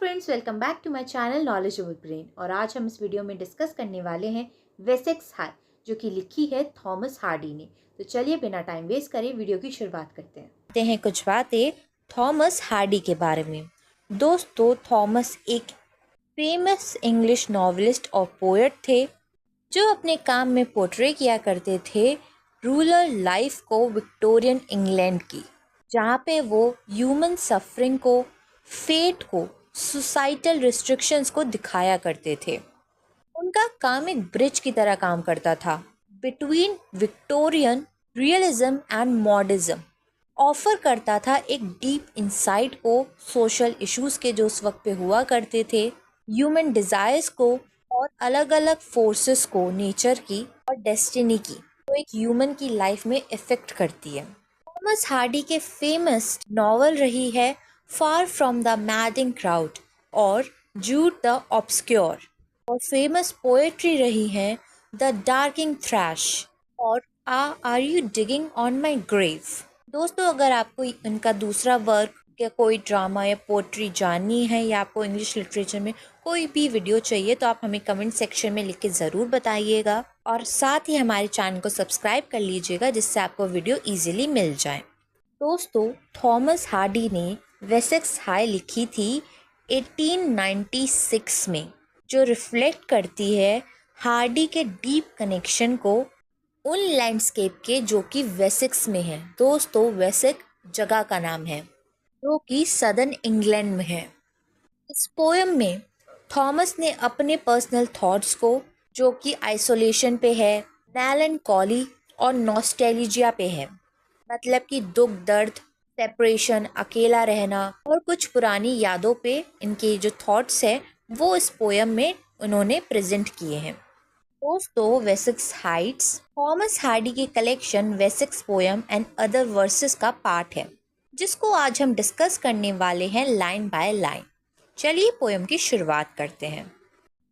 Friends, welcome back to my channel knowledgeable brain. और आज हम इस वीडियो में डिस्कस करने वाले हैं वेसेक्स हाई, जो कि लिखी है थॉमस हार्डी ने। तो चलिए बिना टाइम वेस्ट करे वीडियो की शुरुआत करते हैं कुछ बातें थॉमस हार्डी के बारे में। दोस्तों, थॉमस एक फेमस इंग्लिश नॉवेलिस्ट और पोएट थे जो अपने काम में पोर्ट्रे किया करते थे रूरल लाइफ को विक्टोरियन इंग्लैंड की, जहाँ पे वो ह्यूमन सफरिंग को, फेट को, सोसाइटल रिस्ट्रिक्शंस को दिखाया करते थे। उनका काम एक ब्रिज की तरह काम करता था between Victorian realism and modernism. Offer करता था एक डीप इंसाइट को सोशल इश्यूज के जो उस वक्त पे हुआ करते थे, ह्यूमन डिजायर्स को और अलग अलग फोर्सेस को, नेचर की और डेस्टिनी की, तो एक ह्यूमन की लाइफ में इफेक्ट करती है। थॉमस हार्डी के फेमस नॉवल रही है far from the madding crowd और जूड द ऑब्सक्योर, और फेमस पोएट्री रही है द डार्किंग थ्रैश और are you digging on my grave. दोस्तों, अगर आपको इनका दूसरा वर्क या कोई ड्रामा या पोएट्री जाननी है या आपको इंग्लिश लिटरेचर में कोई भी वीडियो चाहिए तो आप हमें कमेंट सेक्शन में लिख के ज़रूर बताइएगा, और साथ ही हमारे चैनल को सब्सक्राइब कर लीजिएगा जिससे आपको वीडियो इजीली मिल जाए। दोस्तों, थॉमस हार्डी ने वेसेक्स हाई लिखी थी 1896 में, जो रिफ्लेक्ट करती है हार्डी के डीप कनेक्शन को उन लैंडस्केप के जो कि वेसेक्स में है। दोस्तों, वेसेक जगह का नाम है जो कि सदर्न इंग्लैंड में है। इस पोएम में थॉमस ने अपने पर्सनल थॉट्स को, जो कि आइसोलेशन पे है, मेलैंकोली और नॉस्टैल्जिया पे है, मतलब कि दुख, दर्द, सेपरेशन, अकेला रहना और कुछ पुरानी यादों पे इनके जो थॉट्स है वो इस पोएम में उन्होंने प्रेजेंट किए हैं। दोस्तों, वेसेक्स हाइट्स थॉमस हार्डी की collection Wessex poem and other versus का पार्ट है, जिसको आज हम डिस्कस करने वाले हैं लाइन बाय लाइन। चलिए पोएम की शुरुआत करते हैं।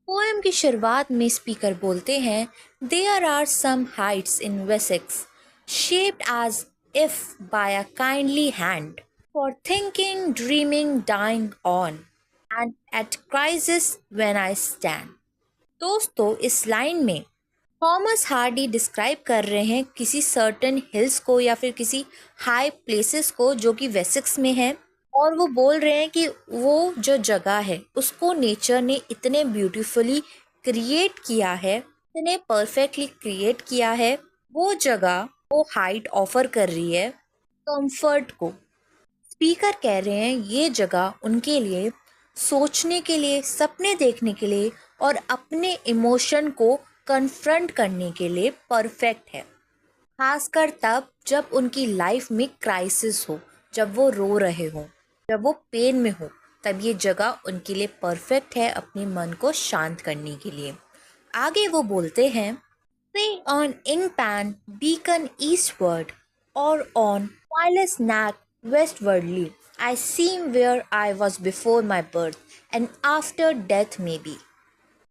पोएम की शुरुआत में स्पीकर बोलते हैं, there are some heights in Wessex shaped as if by a kindly hand, for thinking, dreaming, dying on, and at crisis when I stand। दोस्तों, इस लाइन में थॉमस हार्डी डिस्क्राइब कर रहे हैं किसी सर्टेन हिल्स को या फिर किसी हाई प्लेसेस को जो कि वेसेक्स में है, और वो बोल रहे हैं कि वो जो जगह है उसको नेचर ने इतने ब्यूटीफुली क्रिएट किया है, इतने परफेक्टली क्रिएट किया है। वो जगह, वो हाइट ऑफर कर रही है कंफर्ट को। स्पीकर कह रहे हैं ये जगह उनके लिए सोचने के लिए, सपने देखने के लिए और अपने इमोशन को कन्फ्रंट करने के लिए परफेक्ट है, खासकर तब जब उनकी लाइफ में क्राइसिस हो, जब वो रो रहे हो, जब वो पेन में हो, तब ये जगह उनके लिए परफेक्ट है अपने मन को शांत करने के लिए। आगे वो बोलते हैं, say on Ingpan beacon eastward or on wireless knack westwardly, I seem where I was before my birth and after death maybe।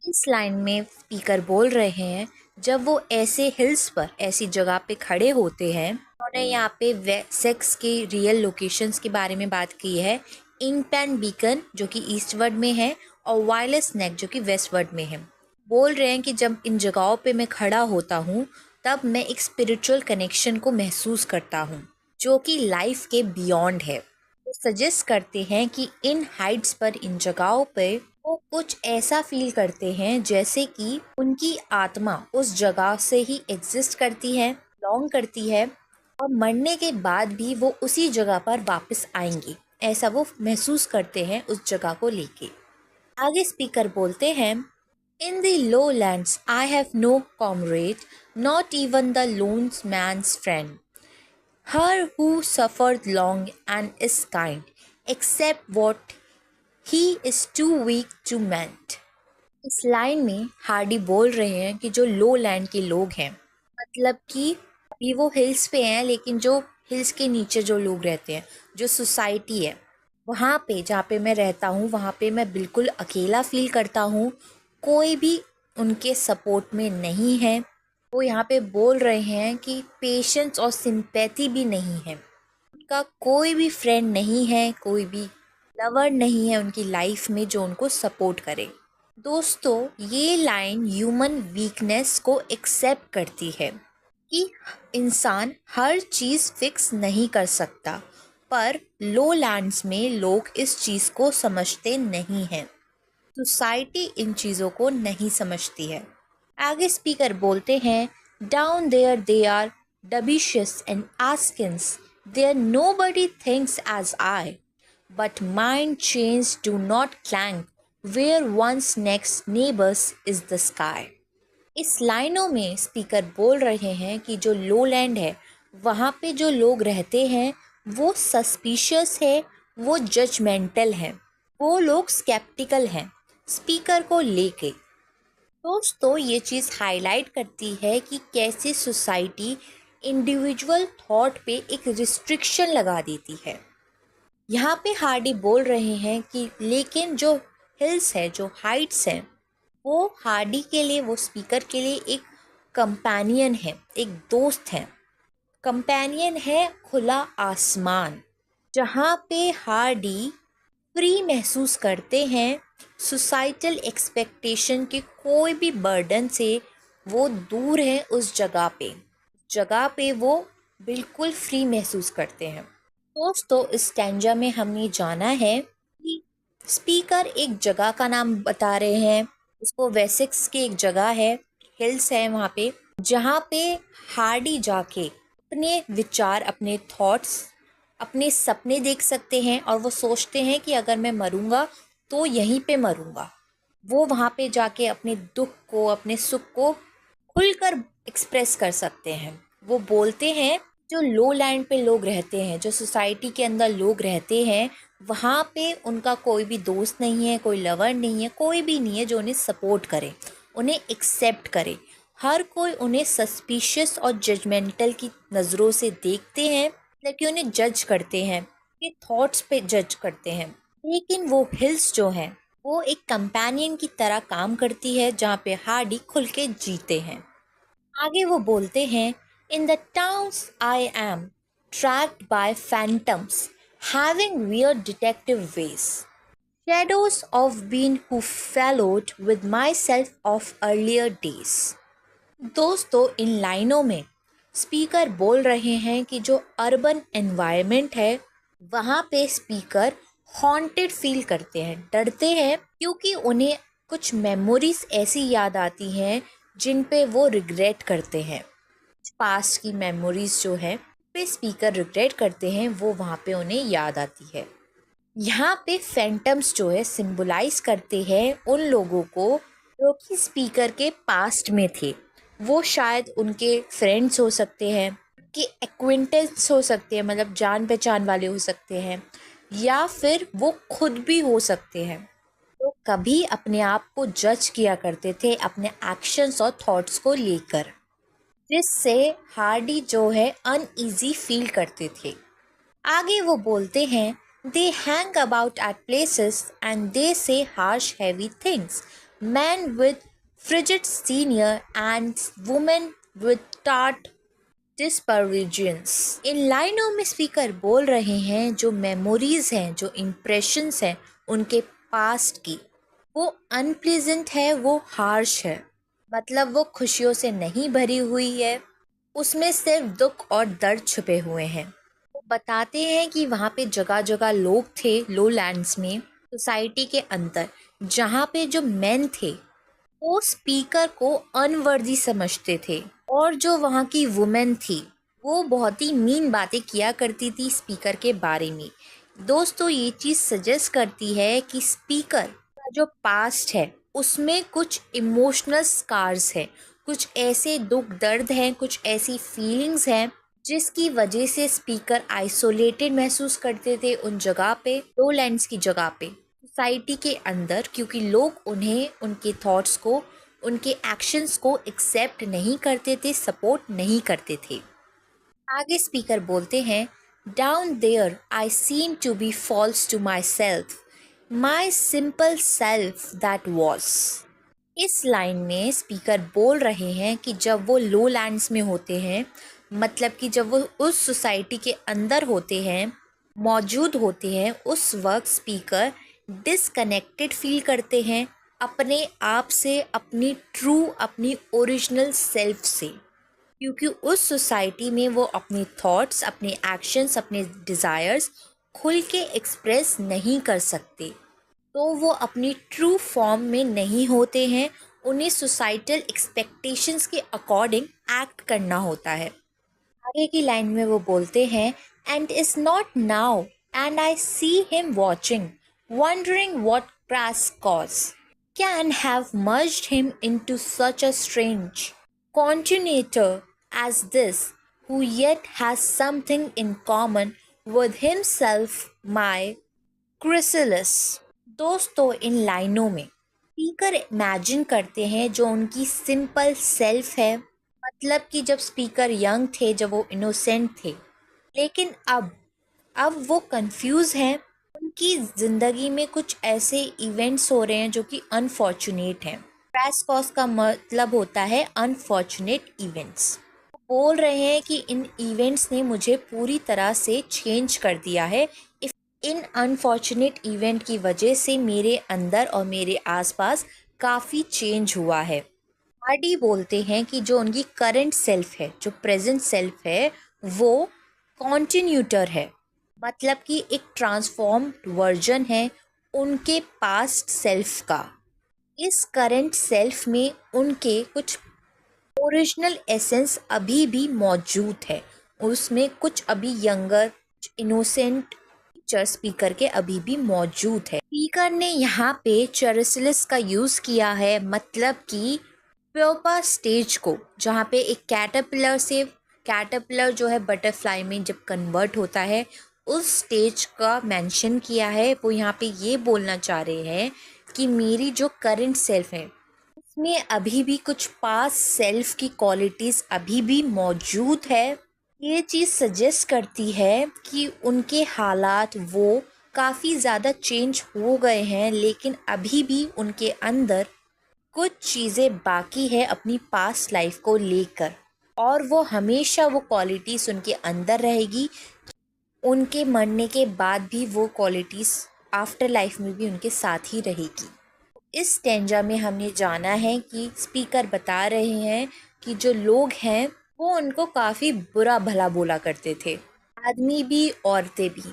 इस लाइन में स्पीकर बोल रहे हैं जब वो ऐसे हिल्स पर, ऐसी जगह पे खड़े होते हैं। उन्होंने यहाँ पे वेसेक्स के रियल लोकेशंस के बारे में बात की है। इंगपैन बीकन जो कि ईस्टवर्ड में है और वायरलेस नेक जो कि वेस्टवर्ड में है। बोल रहे हैं कि जब इन जगहों पे मैं खड़ा होता हूँ तब मैं एक स्पिरिचुअल कनेक्शन को महसूस करता हूँ जो कि लाइफ के बियॉन्ड है। वो सजेस्ट करते हैं कि इन हाइट्स पर, इन जगहों पे वो कुछ ऐसा फील करते हैं जैसे कि उनकी आत्मा उस जगह से ही एग्जिस्ट करती है, बिलोंग करती है, और मरने के बाद भी वो उसी जगह पर वापस आएंगे, ऐसा वो महसूस करते हैं उस जगह को लेके। आगे स्पीकर बोलते हैं, In the lowlands I have no comrade, not even the lone man's friend, her who suffered long and is kind, except what he is too weak to mend। इस लाइन में हार्डी बोल रहे हैं कि जो लो land के लोग हैं, मतलब कि अभी वो हिल्स पे हैं लेकिन जो हिल्स के नीचे जो लोग रहते हैं, जो सोसाइटी है, वहाँ पे जहाँ पे मैं रहता हूँ वहाँ पे मैं बिल्कुल अकेला फील करता हूँ, कोई भी उनके सपोर्ट में नहीं है। वो यहाँ पे बोल रहे हैं कि पेशेंस और सिंपैथी भी नहीं है, उनका कोई भी फ्रेंड नहीं है, कोई भी लवर नहीं है उनकी लाइफ में जो उनको सपोर्ट करे। दोस्तों, ये लाइन ह्यूमन वीकनेस को एक्सेप्ट करती है कि इंसान हर चीज़ फिक्स नहीं कर सकता, पर लोलैंड्स में लोग इस चीज़ को समझते नहीं हैं। सोसाइटी इन चीज़ों को नहीं समझती है। आगे स्पीकर बोलते हैं, down there they are dubious and askance, there nobody thinks as I, but mind change do not clang, where once next neighbours is the sky. इस लाइनों में स्पीकर बोल रहे हैं कि जो लोलैंड है वहाँ पे जो लोग रहते हैं वो सस्पिशियस है, वो जजमेंटल हैं, वो लोग स्केप्टिकल हैं स्पीकर को लेके। दोस्तों, ये चीज़ हाईलाइट करती है कि कैसे सोसाइटी इंडिविजुअल थॉट पे एक रिस्ट्रिक्शन लगा देती है। यहाँ पे हार्डी बोल रहे हैं कि लेकिन जो हिल्स है, जो हाइट्स हैं, वो हार्डी के लिए, वो स्पीकर के लिए एक कंपेनियन है, एक दोस्त है। कंपेनियन है खुला आसमान, जहाँ पे हार्डी फ्री महसूस करते हैं। सोसाइटल एक्सपेक्टेशन के कोई भी बर्डन से वो दूर है, उस जगह पे वो बिल्कुल फ्री महसूस करते हैं। दोस्तों, इस स्टैंजा में हमने जाना है कि स्पीकर एक जगह का नाम बता रहे हैं, उसको वेसेक्स की एक जगह है, हिल्स है वहाँ पे, जहाँ पे हार्डी जाके अपने विचार, अपने थॉट्स, अपने सपने देख सकते हैं और वो सोचते हैं कि अगर मैं मरूंगा तो यहीं पे मरूंगा। वो वहाँ पे जाके अपने दुख को, अपने सुख को खुलकर एक्सप्रेस कर सकते हैं। वो बोलते हैं जो लो लैंड पे लोग रहते हैं, जो सोसाइटी के अंदर लोग रहते हैं, वहाँ पे उनका कोई भी दोस्त नहीं है, कोई लवर नहीं है, कोई भी नहीं है जो उन्हें सपोर्ट करे, उन्हें एक्सेप्ट करे। हर कोई उन्हें सस्पिशियस और जजमेंटल की नज़रों से देखते हैं, कि उन्हें जज करते हैं, कि थॉट्स पे जज करते हैं। लेकिन वो हिल्स जो हैं वो एक कंपेनियन की तरह काम करती है, जहाँ पे हार्डी खुल के जीते हैं। आगे वो बोलते हैं, in the towns I am tracked by phantoms having weird detective ways, shadows of been who fellowed with myself of earlier days. दोस्तों, इन लाइनों में स्पीकर बोल रहे हैं कि जो अर्बन एनवायरनमेंट है वहाँ पे स्पीकर हॉन्टेड फील करते हैं, डरते हैं, क्योंकि उन्हें कुछ मेमोरीज ऐसी याद आती हैं जिन पे वो रिग्रेट करते हैं। पास्ट की मेमोरीज जो है पे स्पीकर रिग्रेट करते हैं, वो वहाँ पे उन्हें याद आती है। यहाँ पे फैंटम्स जो है सिंबलाइज करते हैं उन लोगों को जो कि स्पीकर के पास्ट में थे। वो शायद उनके फ्रेंड्स हो सकते हैं, कि एक्विंटेंस हो सकते हैं, मतलब जान पहचान वाले हो सकते हैं, या फिर वो खुद भी हो सकते हैं। तो कभी अपने आप को जज किया करते थे अपने एक्शंस और थॉट्स को लेकर, जिससे हार्डी जो है अनईजी फील करते थे। आगे वो बोलते हैं, they hang about at places and they say harsh heavy things, man with frigid senior and women with tart disparagings. इन लाइनों में स्पीकर बोल रहे हैं जो मेमोरीज हैं, जो इम्प्रेशंस हैं उनके पास्ट की, वो अनप्लेजेंट है, वो हार्श है, मतलब वो खुशियों से नहीं भरी हुई है, उसमें सिर्फ दुख और दर्द छुपे हुए हैं। वो बताते हैं कि वहाँ पे जगह जगह लोग थे लोलैंड्स में, सोसाइटी के अंदर, जहाँ पे जो मेन थे वो स्पीकर को अनवर्दी समझते थे, और जो वहाँ की वुमेन थी वो बहुत ही मीन बातें किया करती थी स्पीकर के बारे में। दोस्तों, ये चीज़ सजेस्ट करती है कि स्पीकर का जो पास्ट है उसमें कुछ इमोशनल स्कार्स है, कुछ ऐसे दुख दर्द हैं, कुछ ऐसी फीलिंग्स हैं जिसकी वजह से स्पीकर आइसोलेटेड महसूस करते थे उन जगह पे, लोलैंड्स की जगह पे, सोसाइटी के अंदर, क्योंकि लोग उन्हें, उनके थॉट्स को, उनके एक्शंस को एक्सेप्ट नहीं करते थे, सपोर्ट नहीं करते थे। आगे स्पीकर बोलते हैं, down there I seem to be false to myself, my simple self that was. इस लाइन में स्पीकर बोल रहे हैं कि जब वो लोलैंड्स में होते हैं, मतलब कि जब वो उस सोसाइटी के अंदर होते हैं मौजूद होते हैं उस वक्त स्पीकर डिसकनेक्टेड फील करते हैं अपने आप से, अपनी ट्रू, अपनी ओरिजिनल सेल्फ से, क्योंकि उस सोसाइटी में वो अपने थॉट्स, अपने एक्शंस, अपने डिज़ायर्स खुल के एक्सप्रेस नहीं कर सकते, तो वो अपनी ट्रू फॉर्म में नहीं होते हैं। उन्हें सोसाइटल एक्सपेक्टेशंस के अकॉर्डिंग एक्ट करना होता है। आगे की लाइन में वो बोलते हैं, and is not now and I see him watching wondering what crass cause can have merged him into such a strange continuator as this, who yet has something in common with himself, my क्रिसिलिस। दोस्तों, इन लाइनों में speaker imagine करते हैं जो उनकी simple self है, मतलब कि जब स्पीकर यंग थे, जब वो इनोसेंट थे, लेकिन अब वो कंफ्यूज हैं। उनकी ज़िंदगी में कुछ ऐसे इवेंट्स हो रहे हैं जो कि अनफॉर्चुनेट हैं। क्रैश कोर्स का मतलब होता है अनफॉर्चुनेट इवेंट्स। बोल रहे हैं कि इन इवेंट्स ने मुझे पूरी तरह से चेंज कर दिया है। इन अनफॉर्चुनेट इवेंट की वजह से मेरे अंदर और मेरे आसपास काफ़ी चेंज हुआ है। हार्डी बोलते हैं कि जो उनकी करंट सेल्फ है, जो प्रेजेंट सेल्फ है, वो कॉन्टिन्यूटर है, मतलब कि एक ट्रांसफॉर्म्ड वर्जन है उनके पास्ट सेल्फ का। इस करंट सेल्फ में उनके कुछ ओरिजिनल एसेंस अभी भी मौजूद है, उसमें कुछ अभी यंगर, इनोसेंट फीचर स्पीकर के अभी भी मौजूद है। स्पीकर ने यहाँ पे चेरिसलिस का यूज़ किया है, मतलब कि प्योपा स्टेज को, जहाँ पे एक कैटरपिलर जो है बटरफ्लाई में जब कन्वर्ट होता है, उस स्टेज का मेंशन किया है। वो यहाँ पे ये बोलना चाह रहे हैं कि मेरी जो करंट सेल्फ है उसमें अभी भी कुछ पास्ट सेल्फ की क्वालिटीज़ अभी भी मौजूद है। ये चीज़ सजेस्ट करती है कि उनके हालात वो काफ़ी ज़्यादा चेंज हो गए हैं, लेकिन अभी भी उनके अंदर कुछ चीज़ें बाकी है अपनी पास्ट लाइफ को लेकर, और वो हमेशा वो क्वालिटीज़ उनके अंदर रहेगी। उनके मरने के बाद भी वो क्वालिटीज़ आफ्टर लाइफ में भी उनके साथ ही रहेगी। इस स्टेंजा में हमने जाना है कि स्पीकर बता रहे हैं कि जो लोग हैं वो उनको काफ़ी बुरा भला बोला करते थे, आदमी भी औरतें भी।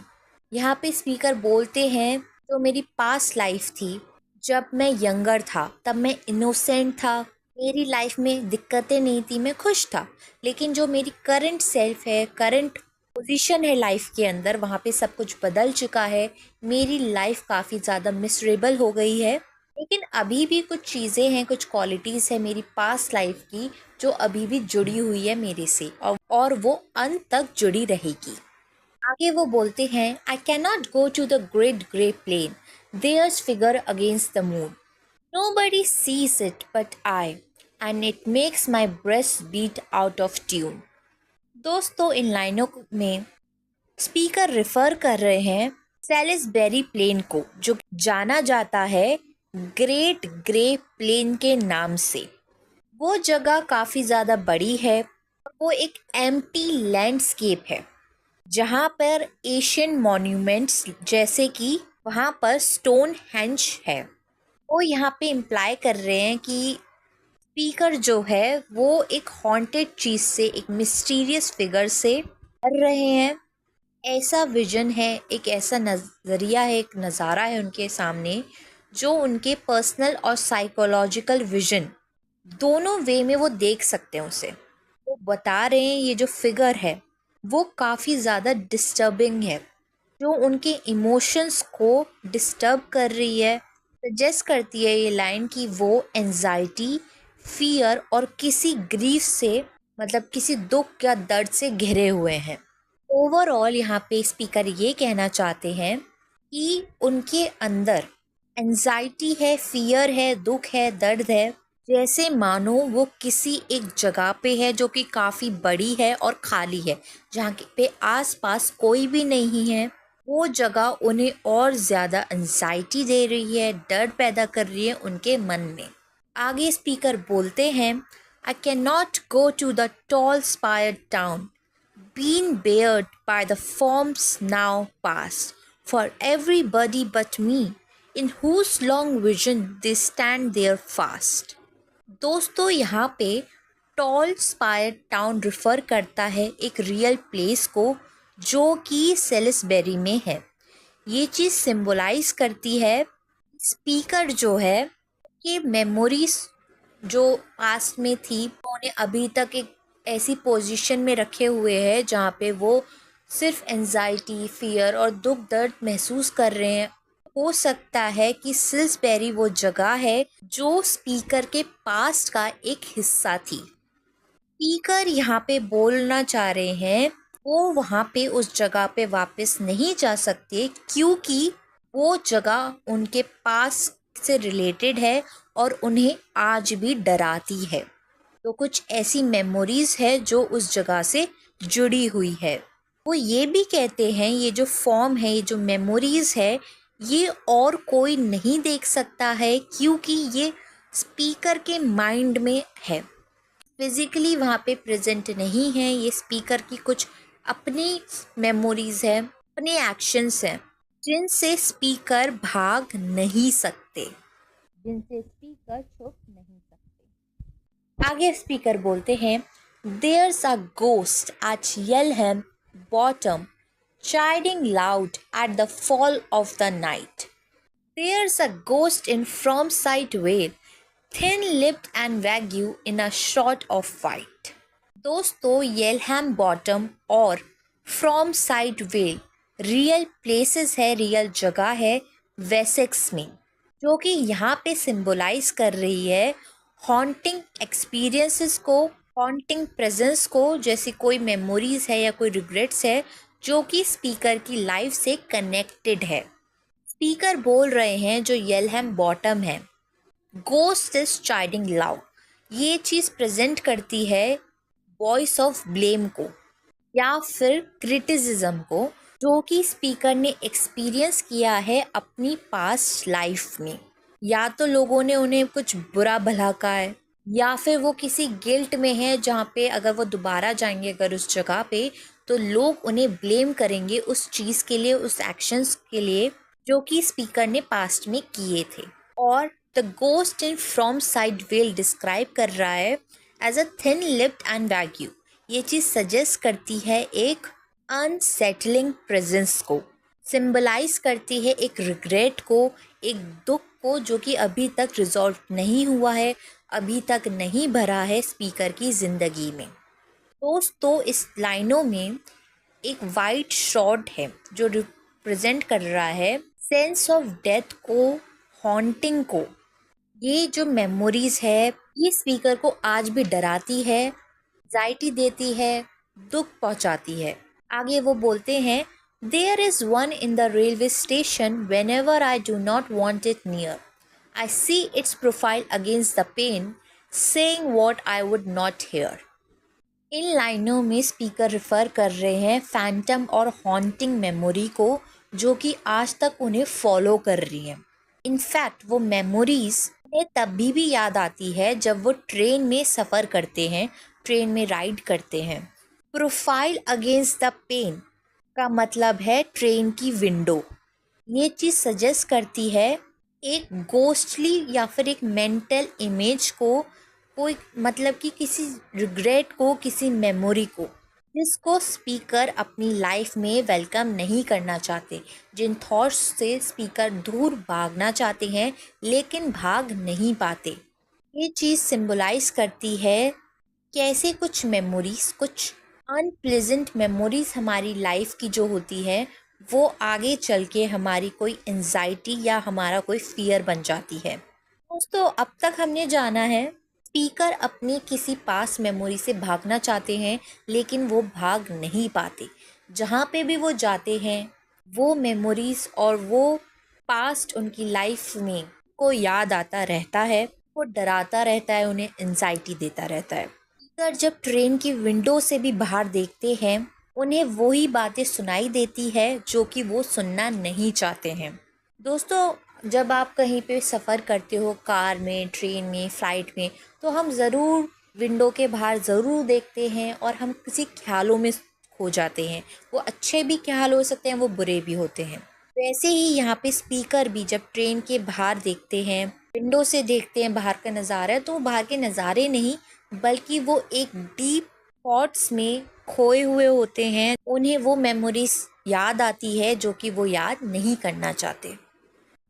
यहाँ पे स्पीकर बोलते हैं जो मेरी पास्ट लाइफ थी, जब मैं यंगर था, तब मैं इनोसेंट था, मेरी लाइफ में दिक्कतें नहीं थी, मैं खुश था। लेकिन जो मेरी करंट सेल्फ है, करंट पोजीशन है लाइफ के अंदर, वहाँ पे सब कुछ बदल चुका है। मेरी लाइफ काफ़ी ज़्यादा मिसरेबल हो गई है, लेकिन अभी भी कुछ चीज़ें हैं, कुछ क्वालिटीज़ है मेरी पास्ट लाइफ की जो अभी भी जुड़ी हुई है मेरे से, और वो अंत तक जुड़ी रहेगी। आगे वो बोलते हैं, I can not go to the great grey plain, there's figure against the moon, nobody sees it but I, and it makes my breast beat out of tune. दोस्तों, इन लाइनों में स्पीकर रेफर कर रहे हैं सेलिसबेरी plane को, जो जाना जाता है ग्रेट ग्रे प्लेन के नाम से। वो जगह काफ़ी ज़्यादा बड़ी है, वो एक एम्प्टी लैंडस्केप है जहाँ पर एशियन मॉन्यूमेंट्स, जैसे कि वहाँ पर स्टोन हेंज है। वो यहाँ पे इम्प्लाई कर रहे हैं कि स्पीकर जो है वो एक हॉन्टेड चीज़ से, एक मिस्टीरियस फिगर से कर रहे हैं। ऐसा विजन है, एक ऐसा नज़रिया है, एक नज़ारा है उनके सामने जो उनके पर्सनल और साइकोलॉजिकल विजन दोनों वे में वो देख सकते हैं उसे। वो बता रहे हैं ये जो फिगर है वो काफ़ी ज़्यादा डिस्टर्बिंग है, जो उनके इमोशंस को डिस्टर्ब कर रही है। सजेस्ट करती है ये लाइन कि वो एंजाइटी, फियर और किसी ग्रीफ से, मतलब किसी दुख या दर्द से घिरे हुए हैं। ओवरऑल यहाँ पे स्पीकर ये कहना चाहते हैं कि उनके अंदर एंजाइटी है, फियर है, दुख है, दर्द है, जैसे मानो वो किसी एक जगह पे है जो कि काफ़ी बड़ी है और खाली है, जहाँ पे आसपास कोई भी नहीं है। वो जगह उन्हें और ज़्यादा एंजाइटी दे रही है, डर पैदा कर रही है उनके मन में। आगे स्पीकर बोलते हैं, I can not go to the tall spired town, been bared by the forms now past, for everybody but me, in whose long vision they stand there fast. दोस्तों यहाँ पे टॉल स्पायर टाउन रिफ़र करता है एक real place को जो कि सेलिसबेरी में है। ये चीज़ सिंबलाइज करती है स्पीकर जो है कि मेमोरीज जो पास्ट में थी उन्हें अभी तक एक ऐसी पोजीशन में रखे हुए हैं जहाँ पे वो सिर्फ एंजाइटी, फियर और दुख दर्द महसूस कर रहे हैं। हो सकता है कि सिल्सबेरी वो जगह है जो स्पीकर के पास्ट का एक हिस्सा थी। स्पीकर यहाँ पे बोलना चाह रहे हैं वो वहाँ पे उस जगह पे वापस नहीं जा सकते क्योंकि वो जगह उनके पास से रिलेटेड है और उन्हें आज भी डराती है। तो कुछ ऐसी मेमोरीज है जो उस जगह से जुड़ी हुई है। वो ये भी कहते हैं ये जो फॉर्म है, ये जो मेमोरीज है, ये और कोई नहीं देख सकता है क्योंकि ये स्पीकर के माइंड में है, फिजिकली वहाँ पे प्रेजेंट नहीं है। ये स्पीकर की कुछ अपनी मेमोरीज है, अपने एक्शंस हैं जिनसे स्पीकर भाग नहीं सकते, जिनसे स्पीकर छुप नहीं सकते। आगे स्पीकर बोलते हैं, There's a ghost at Yelham Bottom, chiding loud at the fall of the night. There's a ghost in Fromside Vale, thin-lipped and vague in a shot of white. दोस्तों येलहैम बॉटम और from side well real places है, real जगह है Wessex में, जो कि यहाँ पे सिंबलाइज कर रही है हॉन्टिंग एक्सपीरियंसेस को, हॉन्टिंग प्रेजेंस को, जैसी कोई मेमोरीज है या कोई रिग्रेट्स है जो कि स्पीकर की लाइफ से कनेक्टेड है। स्पीकर बोल रहे हैं जो येलहैम बॉटम है, गोस्ट इज चाइडिंग लाउड, ये चीज़ प्रेजेंट करती है वॉइस ऑफ ब्लेम को या फिर क्रिटिसिज्म को जो कि स्पीकर ने एक्सपीरियंस किया है अपनी पास्ट लाइफ में। या तो लोगों ने उन्हें कुछ बुरा भला कहा है या फिर वो किसी गिल्ट में है जहाँ पे अगर वो दोबारा जाएंगे अगर उस जगह पे तो लोग उन्हें ब्लेम करेंगे उस चीज़ के लिए, उस एक्शंस के लिए जो कि स्पीकर ने पास्ट में किए थे। और the ghost in from side well describe कर रहा है as a thin lipped and vague. ये चीज़ सजेस्ट करती है एक अनसेटलिंग प्रेजेंस को, सिंबलाइज करती है एक रिग्रेट को, एक दुख को जो कि अभी तक रिजॉल्व नहीं हुआ है, अभी तक नहीं भरा है स्पीकर की ज़िंदगी में। दोस्तों इस लाइनों में एक वाइट शॉट है जो रिप्रेजेंट कर रहा है सेंस ऑफ डेथ को, हॉन्टिंग को। ये जो मेमोरीज है ये स्पीकर को आज भी डराती है, एंजाइटी देती है, दुख पहुंचाती है। आगे वो बोलते हैं, There is one in the railway station whenever I do not want it near. I see its profile against the pane, saying what I would not hear. इन लाइनों में स्पीकर रिफ़र कर रहे हैं फैंटम और हॉन्टिंग मेमोरी को जो कि आज तक उन्हें फॉलो कर रही है। इनफैक्ट वो मेमोरीज उन्हें तभी भी याद आती है जब वो ट्रेन में सफ़र करते हैं, ट्रेन में राइड करते हैं। प्रोफाइल अगेंस्ट द पेन का मतलब है ट्रेन की विंडो। ये चीज़ सजेस्ट करती है एक गोस्टली या फिर एक मेंटल इमेज को, कोई मतलब कि किसी रिग्रेट को, किसी मेमोरी को जिसको स्पीकर अपनी लाइफ में वेलकम नहीं करना चाहते, जिन थॉट्स से स्पीकर दूर भागना चाहते हैं लेकिन भाग नहीं पाते। ये चीज़ सिंबलाइज करती है कैसे कुछ मेमोरीज, कुछ अनप्लेजेंट मेमोरीज हमारी लाइफ की जो होती है वो आगे चल के हमारी कोई एंजाइटी या हमारा कोई फियर बन जाती है। दोस्तों अब तक हमने जाना है स्पीकर अपनी किसी पास मेमोरी से भागना चाहते हैं लेकिन वो भाग नहीं पाते। जहाँ पे भी वो जाते हैं वो मेमोरीज और वो पास्ट उनकी लाइफ में को याद आता रहता है, वो डराता रहता है, उन्हें एंजाइटी देता रहता है। स्पीकर जब ट्रेन की विंडो से भी बाहर देखते हैं उन्हें वही बातें सुनाई देती है जो कि वो सुनना नहीं चाहते हैं। दोस्तों जब आप कहीं पे सफ़र करते हो, कार में, ट्रेन में, फ़्लाइट में, तो हम ज़रूर विंडो के बाहर ज़रूर देखते हैं और हम किसी ख्यालों में खो जाते हैं। वो अच्छे भी ख्याल हो सकते हैं, वो बुरे भी होते हैं। वैसे ही यहाँ पे स्पीकर भी जब ट्रेन के बाहर देखते हैं, विंडो से देखते हैं बाहर का नज़ारा, तो बाहर के नज़ारे नहीं बल्कि वो एक डीप थॉट्स में खोए हुए होते हैं। उन्हें वो मेमोरीज याद आती है जो कि वो याद नहीं करना चाहते।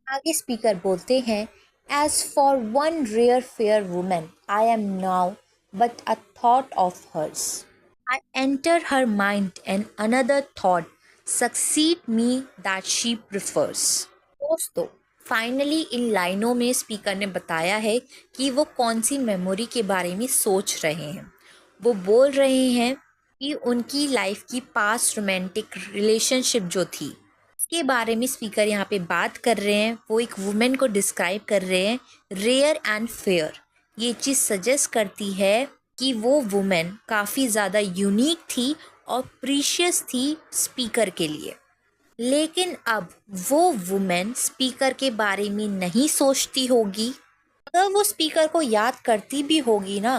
आगे स्पीकर बोलते हैं, as for one rare fair woman I am now but a thought of hers. I enter her mind and another thought succeed me that she prefers. दोस्तों, फाइनली इन लाइनों में स्पीकर ने बताया है कि वो कौन सी मेमोरी के बारे में सोच रहे हैं। वो बोल रहे हैं कि उनकी लाइफ की पास्ट रोमांटिक रिलेशनशिप जो थी के बारे में स्पीकर यहाँ पे बात कर रहे हैं। वो एक वुमेन को डिस्क्राइब कर रहे हैं, रेयर एंड फेयर। ये चीज़ सजेस्ट करती है कि वो वुमेन काफ़ी ज़्यादा यूनिक थी और प्रीशियस थी स्पीकर के लिए। लेकिन अब वो वुमेन स्पीकर के बारे में नहीं सोचती होगी। अगर वो स्पीकर को याद करती भी होगी ना,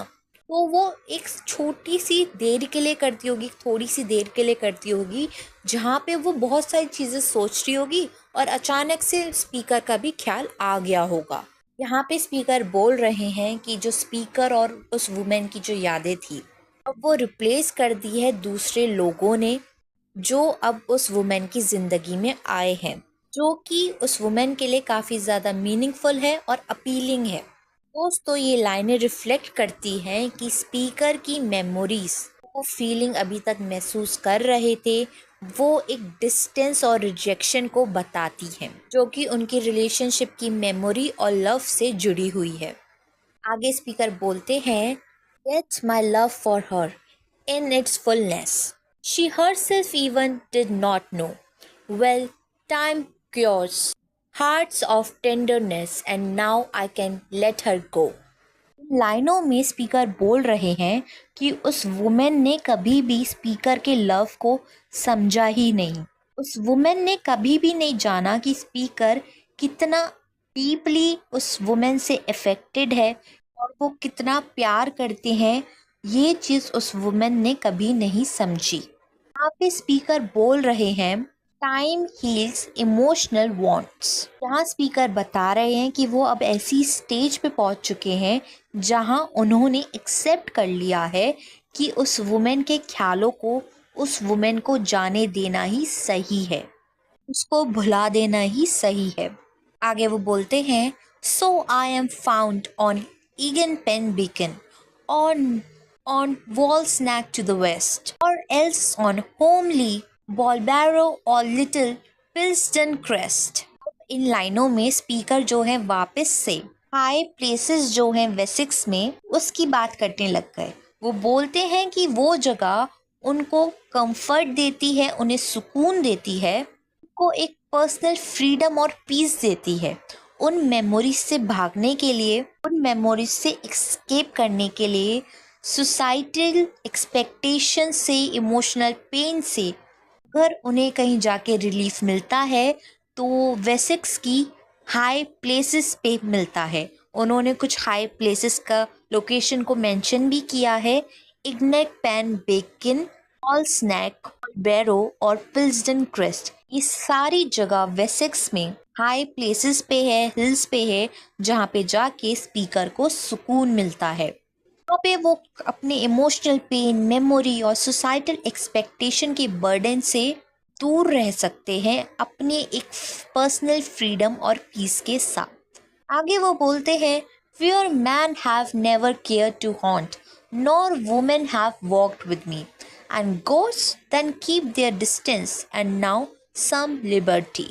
तो वो एक छोटी सी देर के लिए करती होगी, थोड़ी सी देर के लिए करती होगी, जहाँ पे वो बहुत सारी चीज़ें सोच रही होगी और अचानक से स्पीकर का भी ख्याल आ गया होगा। यहाँ पे स्पीकर बोल रहे हैं कि जो स्पीकर और उस वुमेन की जो यादें थी, अब वो रिप्लेस कर दी है दूसरे लोगों ने, जो अब उस वुमेन की ज़िंदगी में आए हैं, जो कि उस वुमेन के लिए काफ़ी ज़्यादा मीनिंगफुल है और अपीलिंग है। दोस्तों, ये लाइनें रिफ्लेक्ट करती हैं कि स्पीकर की मेमोरीज, वो फीलिंग अभी तक महसूस कर रहे थे, वो एक डिस्टेंस और रिजेक्शन को बताती हैं, जो कि उनकी रिलेशनशिप की मेमोरी और लव से जुड़ी हुई है। आगे स्पीकर बोलते हैं, get my love for her in its fullness, she herself even did not know. Well, time cures hearts of tenderness and now I can let her go. लाइनों में स्पीकर बोल रहे हैं कि उस वुमेन ने कभी भी स्पीकर के लव को समझा ही नहीं। उस वुमेन ने कभी भी नहीं जाना कि स्पीकर कितना डीपली उस वुमेन से अफेक्टेड है और वो कितना प्यार करते हैं। ये चीज़ उस वुमेन ने कभी नहीं समझी। यहाँ पे स्पीकर बोल रहे हैं, टाइम हील्स इमोशनल वॉन्ट्स। यहाँ स्पीकर बता रहे हैं कि वो अब ऐसी स्टेज पे पहुंच चुके हैं जहाँ उन्होंने एक्सेप्ट कर लिया है कि उस वुमेन के ख्यालों को, उस वुमेन को जाने देना ही सही है, उसको भुला देना ही सही है। आगे वो बोलते हैं, so I am found on Ingpen Beacon, on wall snack to the west, or else on homely Bolbaro or little Pilston crest। इन लाइनों में स्पीकर जो है वापस से हाई प्लेसेस जो हैं वेसिक्स में उसकी बात करने लग गए। वो बोलते हैं कि वो जगह उनको कंफर्ट देती है, उन्हें सुकून देती है, उनको एक पर्सनल फ्रीडम और पीस देती है। उन मेमोरीज से भागने के लिए, उन मेमोरीज से एस्केप करने के लिए, सोसाइटल एक्सपेक्टेशन से, इमोशनल पेन से अगर उन्हें कहीं जाके रिलीफ मिलता है तो वेसेक्स की हाई प्लेसेस पे मिलता है। उन्होंने कुछ हाई प्लेसेस का लोकेशन को मेंशन भी किया है, इग्नेट पेन बेकिन, ऑल स्नैक, बैरो और पिल्सडन क्रेस्ट। ये सारी जगह वेसेक्स में हाई प्लेसेस पे है, हिल्स पे है, जहाँ पे जाके स्पीकर को सुकून मिलता है। वहाँ पे वो अपने इमोशनल पेन, मेमोरी और सोसाइटल एक्सपेक्टेशन के बर्डन से दूर रह सकते हैं, अपने एक पर्सनल फ्रीडम और पीस के साथ। आगे वो बोलते हैं, where man have never care to haunt nor women have walked with me and ghost then keep their distance and now some liberty.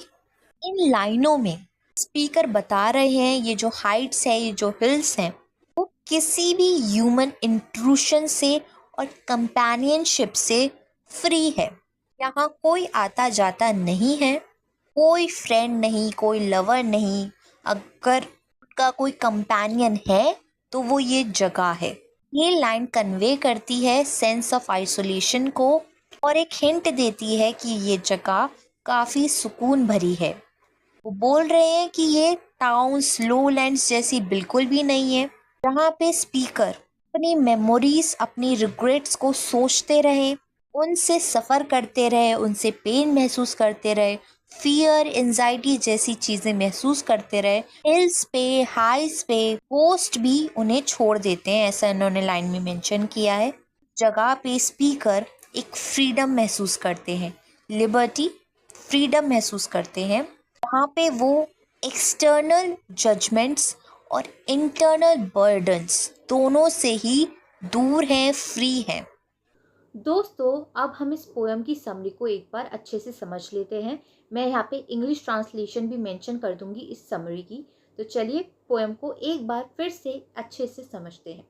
इन लाइनों में स्पीकर बता रहे हैं ये जो हाइट्स है, ये जो हिल्स हैं, वो किसी भी ह्यूमन इंट्रूशन से और कंपेनियनशिप से फ्री है। यहाँ कोई आता जाता नहीं है, कोई फ्रेंड नहीं, कोई लवर नहीं। अगर उनका कोई कंपेनियन है तो वो ये जगह है। ये लाइन कन्वे करती है सेंस ऑफ आइसोलेशन को और एक हिंट देती है कि ये जगह काफ़ी सुकून भरी है। वो बोल रहे हैं कि ये टाउन्स, लोलैंड्स जैसी बिल्कुल भी नहीं है, जहाँ पे स्पीकर अपनी मेमोरीज, अपनी रिग्रेट्स को सोचते रहे उनसे सफ़र करते रहे, उनसे पेन महसूस करते रहे, फियर, एंजाइटी जैसी चीज़ें महसूस करते रहे। हिल्स पे, हाइस पे पोस्ट भी उन्हें छोड़ देते हैं, ऐसा इन्होंने लाइन में मेंशन किया है। जगह पे स्पीकर एक फ्रीडम महसूस करते हैं, लिबर्टी, फ्रीडम महसूस करते हैं। वहाँ पे वो एक्सटर्नल जजमेंट्स और इंटरनल बर्डन्स दोनों से ही दूर हैं, फ्री हैं। दोस्तों, अब हम इस पोएम की समरी को एक बार अच्छे से समझ लेते हैं। मैं यहाँ पे इंग्लिश ट्रांसलेशन भी मेंशन कर दूंगी इस समरी की। तो चलिए पोएम को एक बार फिर से अच्छे से समझते हैं।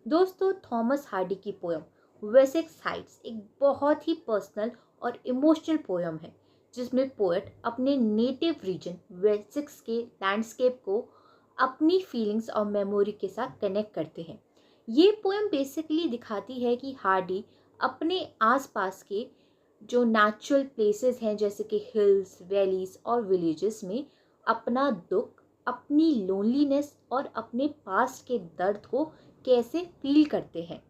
दोस्तों, थॉमस हार्डी की पोएम वेसेक्स हाइट्स एक बहुत ही पर्सनल और इमोशनल पोएम है, जिसमें पोएट अपने नेटिव रीजन वेसेक्स के लैंडस्केप को अपनी फीलिंग्स और मेमोरी के साथ कनेक्ट करते हैं। ये पोएम बेसिकली दिखाती है कि हार्डी अपने आसपास के जो नेचुरल प्लेसेस हैं, जैसे कि हिल्स, वैलीज और विलेजेस में अपना दुख, अपनी लोनलीनेस और अपने पास्ट के दर्द को कैसे फील करते हैं।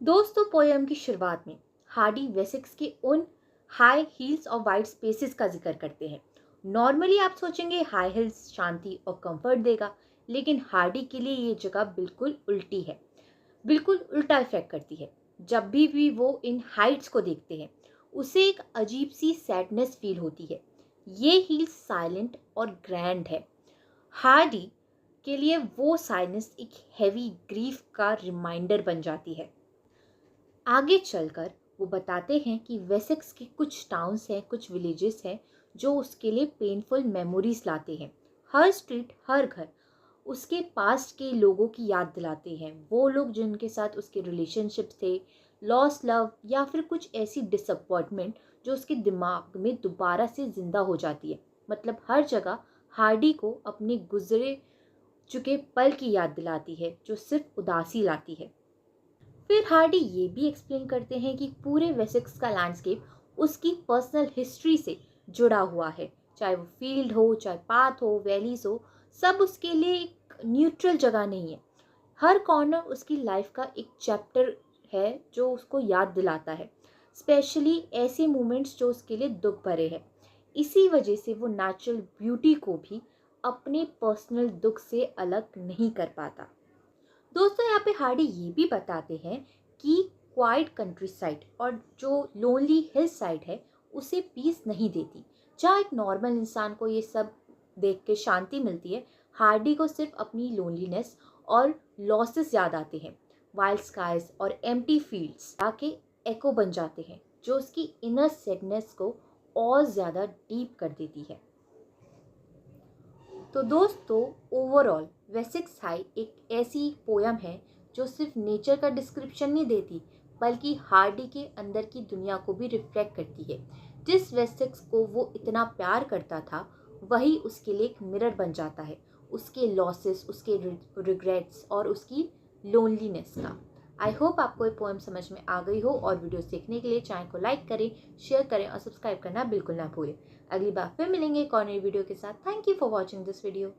दोस्तों, पोएम की शुरुआत में हार्डी वेसेक्स के उन हाई हील्स और वाइड स्पेसेस का जिक्र करते हैं। नॉर्मली आप सोचेंगे हाई हिल्स शांति और कंफर्ट देगा, लेकिन हार्डी के लिए ये जगह बिल्कुल उल्टी है, बिल्कुल उल्टा इफेक्ट करती है। जब भी वो इन हाइट्स को देखते हैं, उसे एक अजीब सी सैडनेस फील होती है। ये हिल्स साइलेंट और ग्रैंड है। हार्डी के लिए वो साइलेंस एक हैवी ग्रीफ का रिमाइंडर बन जाती है। आगे चलकर वो बताते हैं कि वेसेक्स के कुछ टाउन्स हैं, कुछ विलेजेस हैं, जो उसके लिए पेनफुल मेमोरीज लाते हैं। हर स्ट्रीट, हर घर उसके पास्ट के लोगों की याद दिलाते हैं। वो लोग जिनके साथ उसके रिलेशनशिप्स थे, लॉस्ट लव या फिर कुछ ऐसी डिसअपॉइंटमेंट जो उसके दिमाग में दोबारा से जिंदा हो जाती है। मतलब हर जगह हार्डी को अपने गुजरे चुके पल की याद दिलाती है, जो सिर्फ उदासी लाती है। फिर हार्डी ये भी एक्सप्लेन करते हैं कि पूरे वेसेक्स का लैंडस्केप उसकी पर्सनल हिस्ट्री से जुड़ा हुआ है। चाहे वो फील्ड हो, चाहे पाथ हो, वैलीज हो, सब उसके लिए एक न्यूट्रल जगह नहीं है। हर कॉर्नर उसकी लाइफ का एक चैप्टर है जो उसको याद दिलाता है, स्पेशली ऐसे मोमेंट्स जो उसके लिए दुख भरे हैं। इसी वजह से वो नेचुरल ब्यूटी को भी अपने पर्सनल दुख से अलग नहीं कर पाता। दोस्तों, यहाँ पे हार्डी ये भी बताते हैं कि क्वाइट कंट्री साइड और जो लोनली हिल साइड है उसे पीस नहीं देती। जहाँ एक नॉर्मल इंसान को ये सब देख के शांति मिलती है, हार्डी को सिर्फ अपनी लोनलीनेस और लॉसेस याद आते हैं। वाइल्ड स्काइज और एम्प्टी फील्ड्स आके एको बन जाते हैं, जो उसकी इनर सैडनेस को और ज़्यादा डीप कर देती है। तो दोस्तों, ओवरऑल वेसेक्स हाई एक ऐसी पोयम है जो सिर्फ नेचर का डिस्क्रिप्शन नहीं देती, बल्कि हार्डी के अंदर की दुनिया को भी रिफ्लेक्ट करती है। जिस वेसेक्स को वो इतना प्यार करता था, वही उसके लिए एक मिरर बन जाता है, उसके लॉसेस, उसके रिग्रेट्स और उसकी लोनलीनेस का। आई होप आपको ये पोएम समझ में आ गई हो, और वीडियोस देखने के लिए चैनल को लाइक करें, शेयर करें और सब्सक्राइब करना बिल्कुल ना भूलें। अगली बार फिर मिलेंगे एक और नई वीडियो के साथ। Thank you for watching this video.